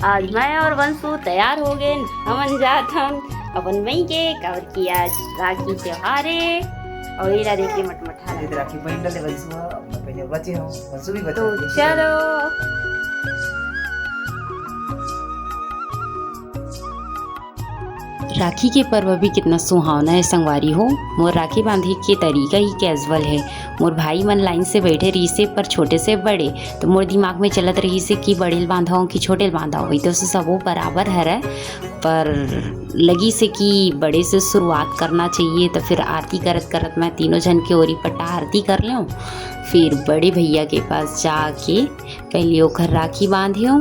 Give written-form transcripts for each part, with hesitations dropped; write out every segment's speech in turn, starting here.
आज मैं और वंशु तैयार हो गए हमन जात हन अपन मई के काबर की आज राखी त्योहार है और इला देखिए मटमठा इधर राखी बहन डले वंशु अपना पहले बचे हो वंशु भी बचे तो चलो राखी के पर्व भी कितना सुहावना है संगवारी हो। मोर राखी बांधे के तरीका ही कैजुअल है। मोर भाई मन लाइन से बैठे रही से पर छोटे से बड़े तो मोर दिमाग में चलत रही से कि बड़े बांधाओ कि छोटे बांधाओ वही तो सबो बराबर है पर लगी से कि बड़े से शुरुआत करना चाहिए तो फिर आरती करत करत मैं तीनों जन के ओरी पट्टा आरती कर लूँ। फिर बड़े भैया के पास जाके पहले ओखर राखी बांधियो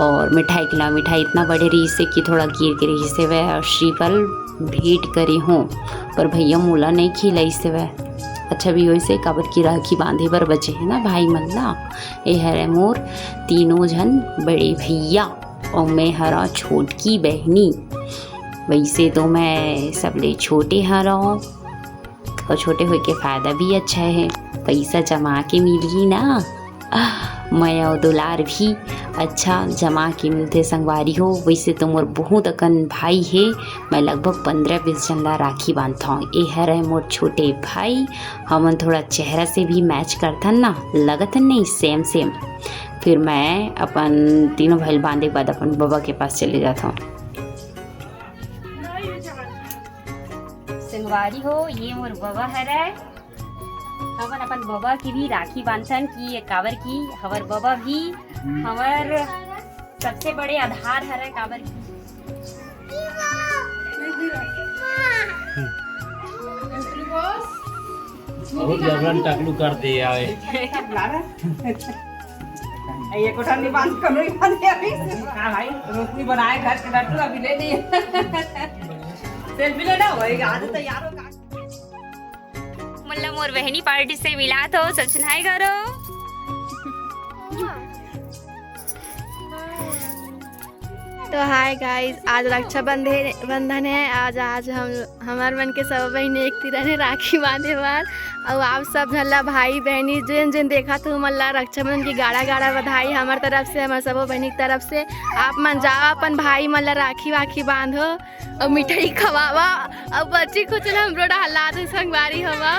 और मिठाई खिला। मिठाई इतना बड़े रही से कि थोड़ा गिर के रही से वह श्रीफल भेंट करे हों पर भैया मूला नहीं खिलाई से वह अच्छा भी हो से काबर की राखी बांधे बर बचे है ना भाई मन ला। ये हरे मोर तीनों जन बड़े भैया और मैं हरा छोटकी बहनी। वैसे तो मैं सबले छोटे हरा और छोटे हो के फ़ायदा भी अच्छा है पैसा जमा के मिली ना मैं और दुलार भी अच्छा जमा के मिलते संगवारी हो। वैसे तो मोर बहुत अकन भाई है मैं लगभग 15-20 जन ला राखी बांधता हूँ। ये है मोर छोटे भाई हमन थोड़ा चेहरा से भी मैच करथन ना लगथन नहीं सेम सेम। फिर मैं अपन तीनों भाई बांधे के बाद अपन बाबा के पास चले जाता हूँ। संगवारी हो ये मोर बाबा है हमन अपन बाबा की भी राखी बांधन की काबर की हवर बाबा भी हवर सबसे बड़े आधार है काबर की बहुत जबरन टकलू कर दे आवे ये कोठा नहीं बांध कर नहीं बांधे अभी हां भाई रोशनी बनाए घर के लड्डू अभी ले लिए सेल्फी लेना होएगा आज तैयार होगा मतलब मोर बहनी पार्टी से मिला तो सब सुनाई करो। तो हाय गाइस आज रक्षाबंधन है। आज हम हमार मन के सब बहन एक तिरने राखी बांधे बार और आप सब झल्ला भाई बहनी जिन जिन देखा तो मल्ला रक्षाबंधन की गाड़ा गाड़ा बधाई हमार तरफ से हमार सब बहनी की तरफ से। आप मन जाओ अपन भाई मल्ला राखी वाखी बांधो और मिठाई खवावा और बच्ची कुछ हम रोड हल्ला दे संगवारी हवा।